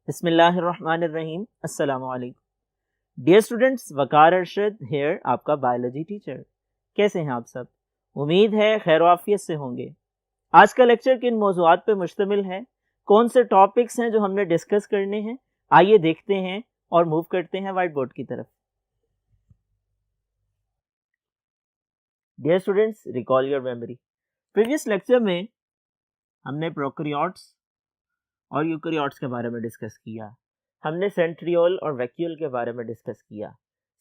बिस्मिल्लाहिर्रहमानिर्रहीम। अस्सलामु अलैकुम डियर स्टूडेंट्स, वकार अरशद हेयर, आपका बायोलॉजी टीचर। कैसे हैं आप सब? उम्मीद है खैर आफियत से होंगे। आज का लेक्चर किन मौज़ूआत पे मुश्तमिल है, कौन से टॉपिक्स हैं जो हमने डिस्कस करने हैं, आइए देखते हैं और मूव करते हैं व्हाइट बोर्ड की तरफ। Dear students, recall your memory. Previous lecture में हमने प्रोकैरियोट्स और यूकैरियोट्स के बारे में डिस्कस किया। हमने सेंट्रियोल और वैक्यूल के बारे में डिस्कस किया।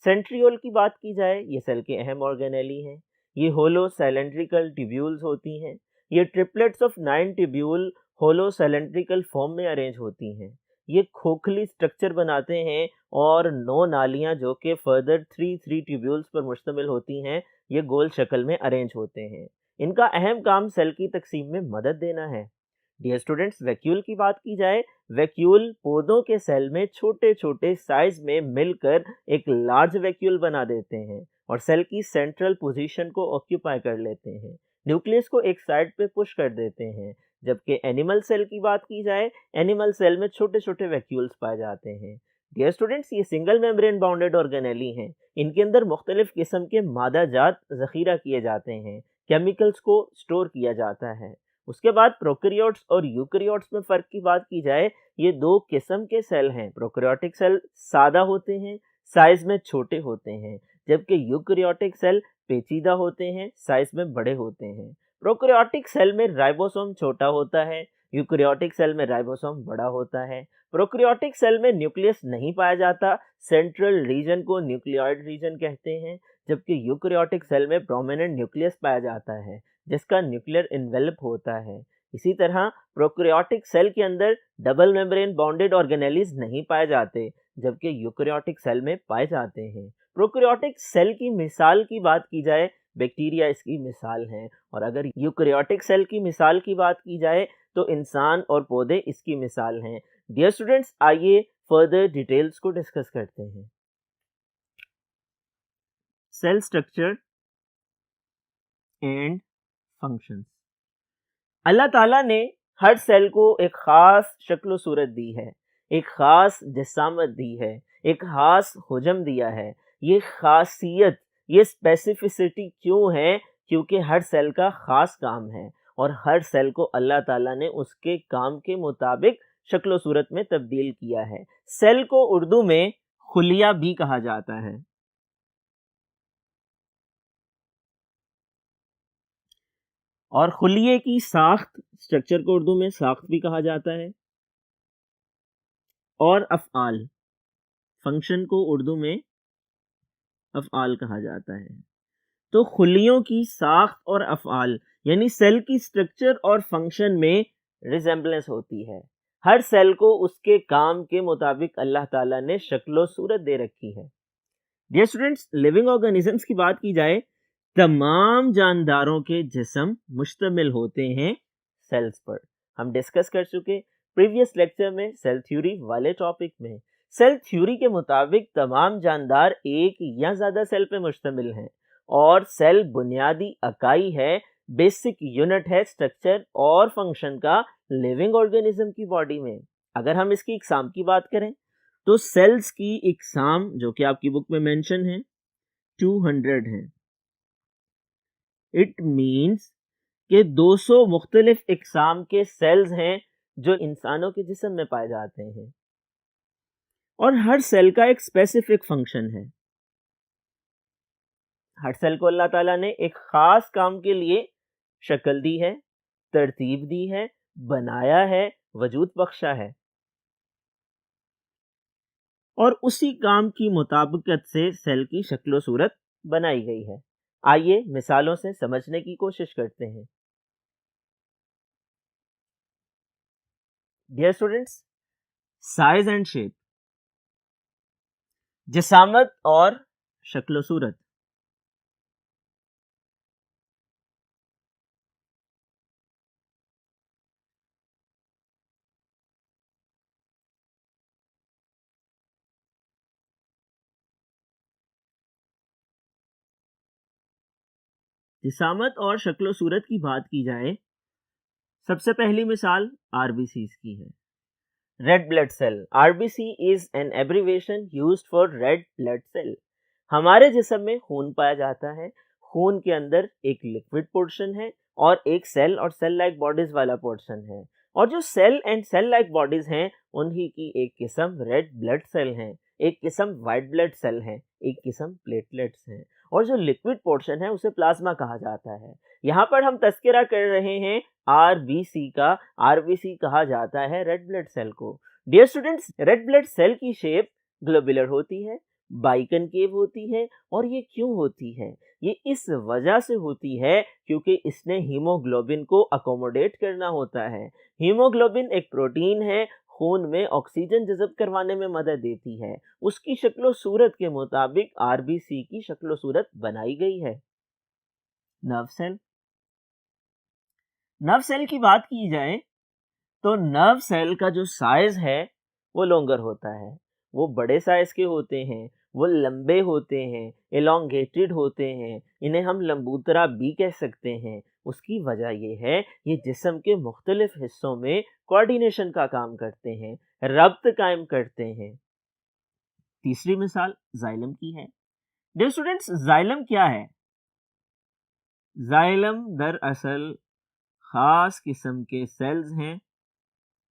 सेंट्रियोल की बात की जाए, ये सेल के अहम ऑर्गेनेली हैं। ये होलो सिलेंड्रिकल ट्यूब्यूल्स होती हैं। ये triplets of 9 tubule hollow cylindrical form में अरेंज होती हैं। ये खोखली स्ट्रक्चर बनाते हैं और 9 नालियां जो कि फर्दर 3 ट्यूब्यूल्स पर मुश्तमिल होती हैं, ये गोल शक्ल में अरेंज होते हैं। इनका अहम काम सेल की तकसीम में मदद देना है। डियर स्टूडेंट्स, वैक्यूल की बात की जाए, वैक्यूल पौधों के सेल में छोटे छोटे साइज में मिलकर एक लार्ज वैक्यूल बना देते हैं और सेल की सेंट्रल पोजीशन को ऑक्यूपाई कर लेते हैं। न्यूक्लियस को एक साइड पे पुश कर देते हैं। जबकि एनिमल सेल की बात की जाए, एनिमल सेल में छोटे छोटे वैक्यूल्स पाए जाते हैं। डियर स्टूडेंट्स, ये सिंगल मेम्ब्रेन बाउंडेड ऑर्गेनेली हैं। इनके अंदर मुख्तलिफ किस्म के मादा जात ज़ख़ीरा किए जाते हैं, केमिकल्स को स्टोर किया जाता है। उसके बाद प्रोकैरियोट्स और यूकैरियोट्स में फ़र्क की बात की जाए, ये 2 किस्म के सेल हैं। प्रोकैरियोटिक सेल सादा होते हैं, साइज में छोटे होते हैं, जबकि यूकैरियोटिक सेल पेचीदा होते हैं, साइज में बड़े होते हैं। प्रोकैरियोटिक सेल में राइबोसोम छोटा होता है, यूकैरियोटिक सेल में राइबोसोम बड़ा होता है। प्रोकैरियोटिक सेल में न्यूक्लियस नहीं पाया जाता, सेंट्रल रीजन को न्यूक्लियॉइड रीजन कहते हैं, जबकि यूकैरियोटिक सेल में प्रोमिनेंट न्यूक्लियस पाया जाता है जिसका न्यूक्लियर एनवेलप होता है। इसी तरह प्रोकैरियोटिक सेल के अंदर डबल मेम्ब्रेन बाउंडेड ऑर्गेनेलीज नहीं पाए जाते, जबकि यूकैरियोटिक सेल में पाए जाते हैं। प्रोकैरियोटिक सेल की मिसाल की बात की जाए, बैक्टीरिया इसकी मिसाल है, और अगर यूकैरियोटिक सेल की मिसाल की बात की जाए तो इंसान और पौधे इसकी मिसाल हैं। डियर स्टूडेंट्स, आइए फर्दर डिटेल्स को डिस्कस करते हैं। Cell structure and functions. Allah ताला ने हर सेल को एक खास शक्ल सूरत दी है, एक खास जिसामत दी है, एक खास हुजम दिया है। ये खासियत, ये स्पेसिफिसिटी क्यों है? क्योंकि हर सेल का खास काम है और हर सेल को अल्लाह ताला ने उसके काम के मुताबिक शक्ल सूरत में तब्दील किया है। सेल को उर्दू में खुलिया भी कहा जाता है। और खुलिये की साख्त, स्ट्रक्चर को उर्दू में साख्त भी कहा जाता है। और अफ़आल, फंक्शन को उर्दू में अफ़आल कहा जाता है। तो खुलियों की साख्त और अफ़आल यानी सेल की स्ट्रक्चर और फंक्शन में रिजेम्बलेंस होती है। हर सेल को उसके काम के मुताबिक अल्लाह ताला ने शक्लो सूरत दे रखी है। डियर स्टूडेंट्स, लिविंग ऑर्गेनिजम्स की बात की जाए, तमाम जानदारों के जिस्म मुश्तमिल होते हैं सेल्स पर। हम डिस्कस कर चुके प्रीवियस लेक्चर में सेल थ्योरी वाले टॉपिक में। सेल थ्योरी के मुताबिक तमाम जानदार एक या ज़्यादा सेल पे मुश्तमिल हैं और सेल बुनियादी इकाई है, बेसिक यूनिट है स्ट्रक्चर और फंक्शन का लिविंग ऑर्गेनिज्म की बॉडी में। अगर हम इसकी इकसाम की बात करें तो सेल्स की इकसाम जो कि आपकी बुक में मेंशन है 200 है। इट मीन्स कि 200 मुख्तलिफ इकसाम के सेल्स हैं जो इंसानों के जिस्म में पाए जाते हैं और हर सेल का एक स्पेसिफिक फंक्शन है। हर सेल को अल्लाह ताला ने एक खास काम के लिए शक्ल दी है, तरतीब दी है, बनाया है, वजूद बख्शा है और उसी काम की मुताबिकत से सेल की शक्ल सूरत बनाई गई है। आइए मिसालों से समझने की कोशिश करते हैं। Dear students, size and shape, जिसामत और शक्ल सूरत। जिसामत और शक्ल सूरत की बात की जाए, सबसे पहली मिसाल आरबीसीज की है। Red blood cell, RBC is an abbreviation used for red blood cell. हमारे जिस्म में खून पाया जाता है। खून के अंदर एक लिक्विड पोर्शन है और एक सेल और सेल लाइक बॉडीज वाला पोर्शन है, और जो cell and cell like bodies हैं उन्हीं की एक किस्म रेड ब्लड सेल है, एक किस्म वाइट ब्लड सेल है, एक किस्म प्लेटलेट्स हैं, और जो लिक्विड पोर्शन है उसे प्लाज्मा कहा जाता है। यहाँ पर हम तस्करा कर रहे हैं आरबीसी का। आरबीसी कहा जाता है रेड ब्लड सेल को। Dear students, red blood cell की शेप ग्लोबुलर होती है, बाइकनकेव होती है, और ये क्यों होती है? ये इस वजह से होती है क्योंकि इसने हीमोग्लोबिन को अकोमोडेट करना होता है। हीमोग्लोबिन एक प्रोटीन है, खून में ऑक्सीजन जज़ब करवाने में मदद देती है। उसकी शक्लो सूरत के मुताबिक आरबीसी की शक्लो सूरत बनाई गई है। नर्व सेल, नर्व सेल की बात की जाए तो नर्व सेल का जो साइज है वो लोंगर होता है, वो बड़े साइज के होते हैं, वो लंबे होते हैं, एलोंगेटेड होते हैं, इन्हें हम लंबूतरा भी कह सकते हैं। उसकी वजह ये है, ये जिस्म के मुख्तलिफ हिस्सों में कोऑर्डिनेशन का काम करते हैं, रब्त कायम करते हैं। तीसरी मिसाल जाइलम की है। डियर स्टूडेंट्स, जाइलम क्या है? जाइलम दरअसल खास किस्म के सेल्स हैं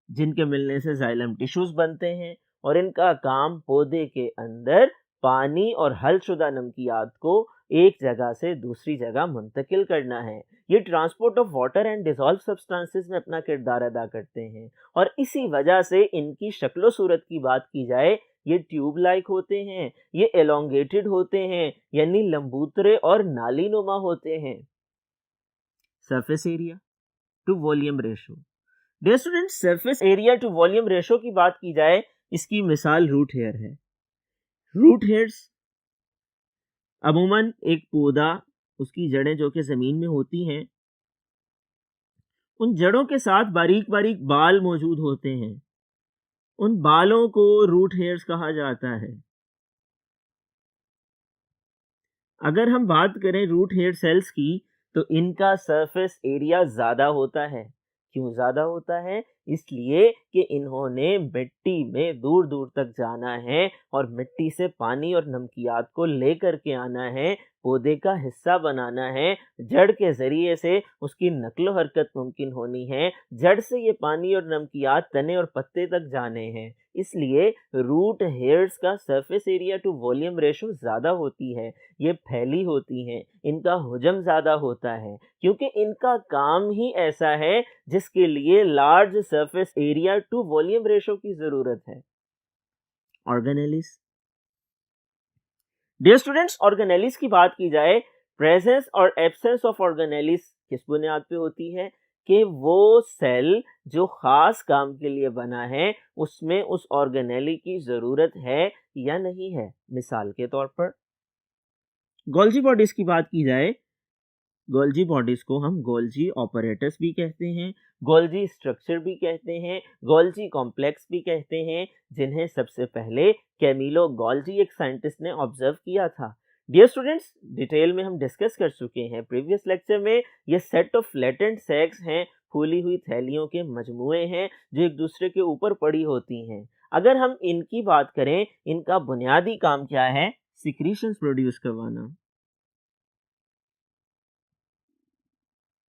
जिनके मिलने से जाइलम टिश्यूज बनते हैं, और इनका काम पौधे के अंदर पानी और हल शुदा नमकियात को एक जगह से दूसरी जगह मुंतकिल करना है। ये transport of water and dissolve substances में अपना किरदार अदा करते हैं, और इसी वजह से इनकी शक्लो सूरत की बात की जाए, ये ट्यूब लाइक होते हैं, ये एलोंगेटेड होते हैं, यानी लंबूतरे और नाली नुमा होते हैं। Surface area to volume ratio. Dear student, surface area to volume ratio की बात की जाए, इसकी मिसाल रूट हेयर है। रूट हेयर्स अमूमन एक पौधा, उसकी जड़ें जो कि जमीन में होती हैं, उन जड़ों के साथ बारीक बारीक बाल मौजूद होते हैं। उन बालों को रूट हेयर्स कहा जाता है। अगर हम बात करें रूट हेयर सेल्स की, तो इनका सरफेस एरिया ज्यादा होता है। क्यों ज्यादा होता है? इसलिए कि इन्होंने मिट्टी में दूर दूर तक जाना है और मिट्टी से पानी और नमकियात को लेकर के आना है, पौधे का हिस्सा बनाना है, जड़ के जरिए से उसकी नकलो हरकत मुमकिन होनी है, जड़ से ये पानी और नमकियात तने और पत्ते तक जाने हैं। इसलिए रूट हेयर्स का surface area to volume ratio ज़्यादा होती है। ये फैली होती हैं, इनका हुजम ज़्यादा होता है, क्योंकि इनका काम ही ऐसा है जिसके लिए large surface area to volume ratio की ज़रूरत है। ऑर्गेनेलिस। डियर स्टूडेंट्स, ऑर्गेनेलिस की बात की जाए, प्रेजेंस और एब्सेंस ऑफ ऑर्गेनेलिस किस बुनियाद पे होती है? कि वो सेल जो खास काम के लिए बना है, उसमें उस ऑर्गेनेली की जरूरत है या नहीं है। मिसाल के तौर पर गोल्जी बॉडीज की बात की जाए, गोल्जी बॉडीज को हम गोल्जी ऑपरेटस भी कहते हैं, गोल्जी स्ट्रक्चर भी कहते हैं, गोल्जी कॉम्प्लेक्स भी कहते हैं, जिन्हें सबसे पहले कैमिलो गोल्जी एक साइंटिस्ट ने ऑब्जर्व किया था। डियर स्टूडेंट्स, डिटेल में हम डिस्कस कर चुके हैं प्रीवियस लेक्चर में। ये सेट ऑफ लेटेंट सैक्स हैं, फूली हुई थैलियों के मजमुए हैं जो एक दूसरे के ऊपर पड़ी होती हैं। अगर हम इनकी बात करें, इनका बुनियादी काम क्या है? सिक्रीशंस प्रोड्यूस करवाना।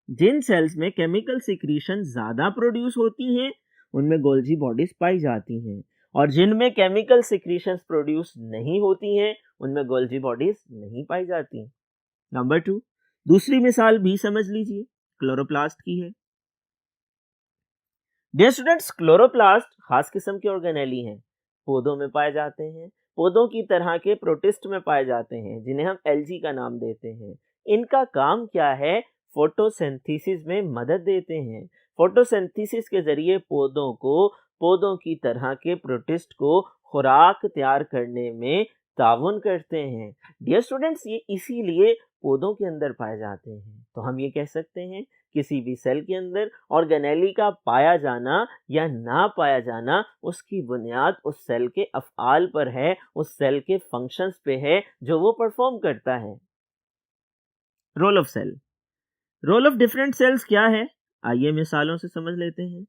जिन सेल्स में केमिकल सिक्रीशन ज्यादा प्रोड्यूस होती हैं, उनमें गोल्जी बॉडीज पाई जाती हैं, और जिनमें केमिकल सिक्रीशंस प्रोड्यूस नहीं होती हैं, उनमें गोल्जी बॉडीज नहीं पाई जाती। नंबर 2, दूसरी मिसाल भी समझ लीजिए, क्लोरोप्लास्ट की है। डियर स्टूडेंट्स, क्लोरोप्लास्ट खास किस्म के ऑर्गेनेली हैं, पौधों में पाए जाते हैं, पौधों की तरह के प्रोटिस्ट में पाए जाते हैं, जिन्हें हम एल्गी का नाम देते हैं। इनका काम क्या है? फोटोसिंथेसिस में मदद देते हैं। फोटोसिंथेसिस के जरिए पौधों को, पौधों की तरह के प्रोटिस्ट को खुराक तैयार करने में ताउन करते हैं। डियर स्टूडेंट्स, ये इसीलिए पौधों के अंदर पाए जाते हैं। तो हम ये कह सकते हैं, किसी भी सेल के अंदर ऑर्गेनेली का पाया जाना या ना पाया जाना, उसकी बुनियाद उस सेल के अफ़आल पर है, उस सेल के फंक्शंस पे है जो वो परफॉर्म करता है। Role of cell. Role of different cells क्या है? आइए मिसालों से समझ लेते हैं।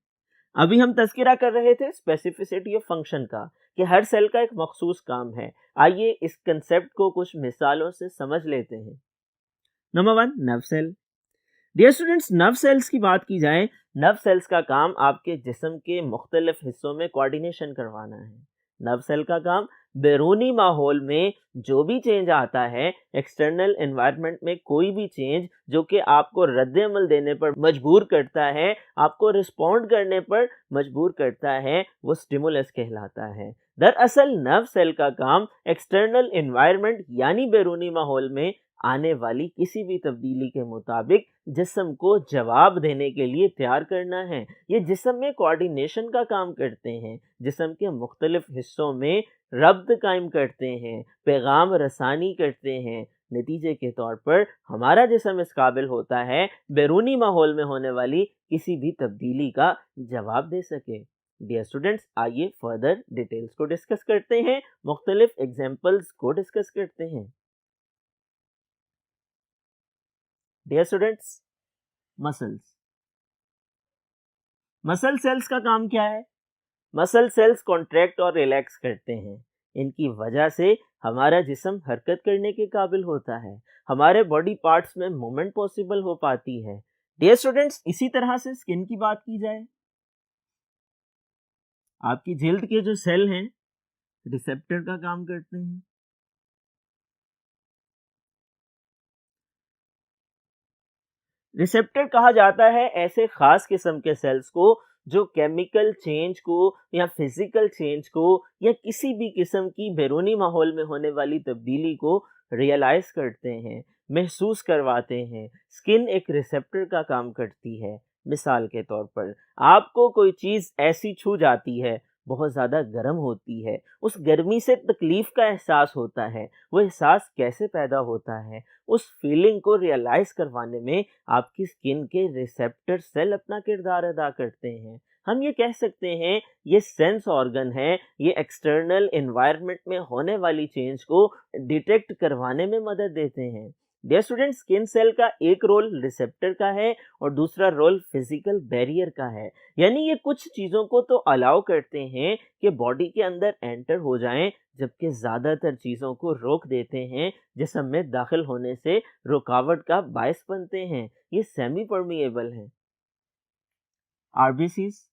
अभी हम तज़किरा कर रहे थे स्पेसिफिसिटी ऑफ फंक्शन का, कि हर सेल का एक मखसूस काम है। आइए इस कंसेप्ट को कुछ मिसालों से समझ लेते हैं। Number 1, nerve cell. Dear students, nerve cells की बात की जाए, नर्व सेल्स का काम आपके जिस्म के मुख्तलिफ हिस्सों में कोऑर्डिनेशन करवाना है। नर्व सेल का काम बैरूनी माहौल में जो भी चेंज आता है, एक्सटर्नल एनवायरनमेंट में कोई भी चेंज जो कि आपको रद्द-ए-अमल देने पर मजबूर करता है, आपको रिस्पॉन्ड करने पर मजबूर करता है, वो स्टिमुलस कहलाता है। दरअसल नर्व सेल का काम एक्सटर्नल एनवायरनमेंट यानी बैरूनी माहौल में आने वाली किसी भी तब्दीली के मुताबिक जिस्म को जवाब देने के लिए तैयार करना है। ये जिस्म में कोऑर्डिनेशन का काम करते हैं, जिस्म के मुख्तलिफ हिस्सों में रब्त कायम करते हैं, पैगाम रसानी करते हैं। नतीजे के तौर पर हमारा जिस्म इस काबिल होता है बैरूनी माहौल में होने वाली किसी भी तब्दीली का जवाब दे सके। डियर स्टूडेंट्स, आइए फर्दर डिटेल्स को डिस्कस करते हैं, मुख्तलिफ एग्जाम्पल्स को डिस्कस करते हैं। Dear students, muscles. Muscle cells का काम क्या है? मसल सेल्स कॉन्ट्रैक्ट और रिलैक्स करते हैं। इनकी वजह से हमारा जिस्म हरकत करने के काबिल होता है, हमारे बॉडी पार्ट्स में मूवमेंट पॉसिबल हो पाती है। डियर स्टूडेंट्स, इसी तरह से स्किन की बात की जाए, आपकी जिल्द के जो सेल हैं रिसेप्टर का काम करते हैं। रिसेप्टर कहा जाता है ऐसे खास किस्म के सेल्स को जो केमिकल चेंज को या फिजिकल चेंज को या किसी भी किस्म की बैरूनी माहौल में होने वाली तब्दीली को रियलाइज करते हैं, महसूस करवाते हैं। स्किन एक रिसेप्टर का काम करती है। मिसाल के तौर पर आपको कोई चीज़ ऐसी छू जाती है, बहुत ज़्यादा गर्म होती है, उस गर्मी से तकलीफ़ का एहसास होता है। वो एहसास कैसे पैदा होता है? उस फीलिंग को रियलाइज़ करवाने में आपकी स्किन के रिसेप्टर सेल अपना किरदार अदा करते हैं। हम ये कह सकते हैं ये सेंस ऑर्गन है, ये एक्सटर्नल एनवायरनमेंट में होने वाली चेंज को डिटेक्ट करवाने में मदद देते हैं। डियर स्टूडेंट, स्किन सेल का एक रोल रिसेप्टर का है और दूसरा रोल फिजिकल बैरियर का है। यानी ये कुछ चीज़ों को तो अलाउ करते हैं कि बॉडी के अंदर एंटर हो जाएं, जबकि ज़्यादातर चीज़ों को रोक देते हैं, जिस्म में दाखिल होने से रुकावट का बायस बनते हैं। ये सेमी परमिएबल हैं। आरबीसीज।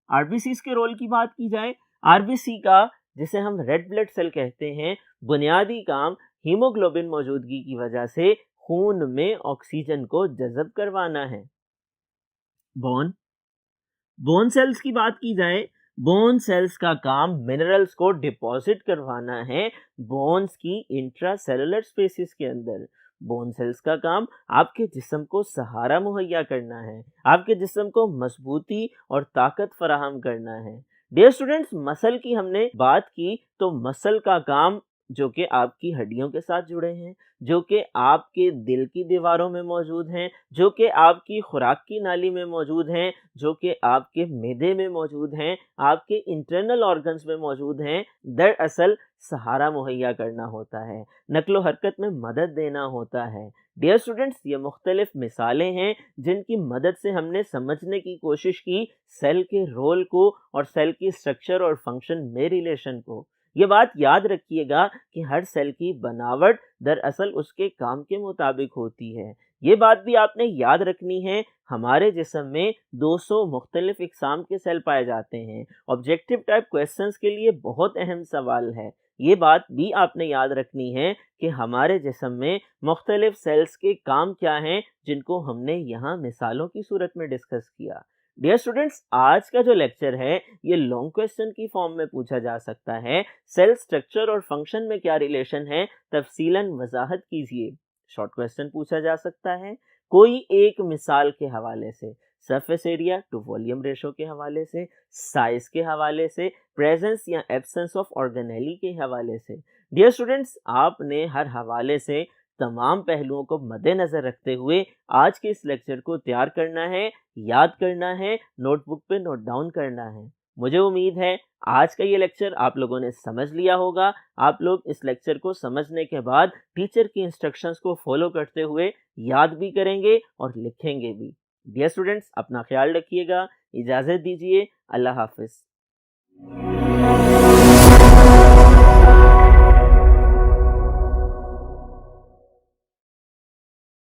आरबीसीज के रोल की बात की जाए, आरबीसी का, जिसे हम रेड ब्लड सेल कहते हैं, बुनियादी काम हीमोग्लोबिन मौजूदगी की वजह से खून में ऑक्सीजन को जज़ब करवाना है। बोन। बोन सेल्स की बात की जाए, बोन सेल्स का काम मिनरल्स को डिपॉजिट करवाना है बोन्स की इंट्रासेलुलर स्पेसिस के अंदर। बोन सेल्स का काम आपके जिस्म को सहारा मुहैया करना है, आपके जिस्म को मजबूती और ताकत फराहम करना है। डियर स्टूडेंट्स, मसल की हमने बात की तो मसल का काम जो कि आपकी हड्डियों के साथ जुड़े हैं, जो कि आपके दिल की दीवारों में मौजूद हैं, जो कि आपकी खुराक की नाली में मौजूद हैं, जो कि आपके मैदे में मौजूद हैं, आपके इंटरनल ऑर्गन्स में मौजूद हैं, दरअसल सहारा मुहैया करना होता है, नक्लो हरकत में मदद देना होता है। डियर स्टूडेंट्स, ये मुख्तलिफ मिसालें हैं जिनकी मदद से हमने समझने की कोशिश की सेल के रोल को और सेल की स्ट्रक्चर और फंक्शन में रिलेशन को। ये बात याद रखिएगा कि हर सेल की बनावट दरअसल उसके काम के मुताबिक होती है। ये बात भी आपने याद रखनी है, हमारे जिस्म में 200 मुख्तलिफ इकसाम के सेल पाए जाते हैं। ऑब्जेक्टिव टाइप क्वेश्चंस के लिए बहुत अहम सवाल है। ये बात भी आपने याद रखनी है कि हमारे जिस्म में मुख्तलिफ सेल्स के काम क्या हैं, जिनको हमने यहाँ मिसालों की सूरत में डिस्कस किया। डियर स्टूडेंट्स, आज का जो लेक्चर है ये लॉन्ग क्वेश्चन की फॉर्म में पूछा जा सकता है। सेल स्ट्रक्चर और फंक्शन में क्या रिलेशन है, तफसीलन वजाहत कीजिए। शॉर्ट क्वेश्चन पूछा जा सकता है कोई एक मिसाल के हवाले से, surface area to volume ratio के हवाले से, साइज के हवाले से, प्रेजेंस या एब्सेंस ऑफ ऑर्गेनेली के हवाले से। डियर स्टूडेंट्स, आपने हर हवाले से तमाम पहलुओं को मद्देनजर रखते हुए आज के इस लेक्चर को तैयार करना है, याद करना है, नोटबुक पे नोट डाउन करना है। मुझे उम्मीद है आज का ये लेक्चर आप लोगों ने समझ लिया होगा। आप लोग इस लेक्चर को समझने के बाद टीचर की इंस्ट्रक्शंस को फॉलो करते हुए याद भी करेंगे और लिखेंगे भी। डियर स्टूडेंट्स, अपना ख्याल रखिएगा। इजाज़त दीजिए। अल्लाह हाफ़िज़।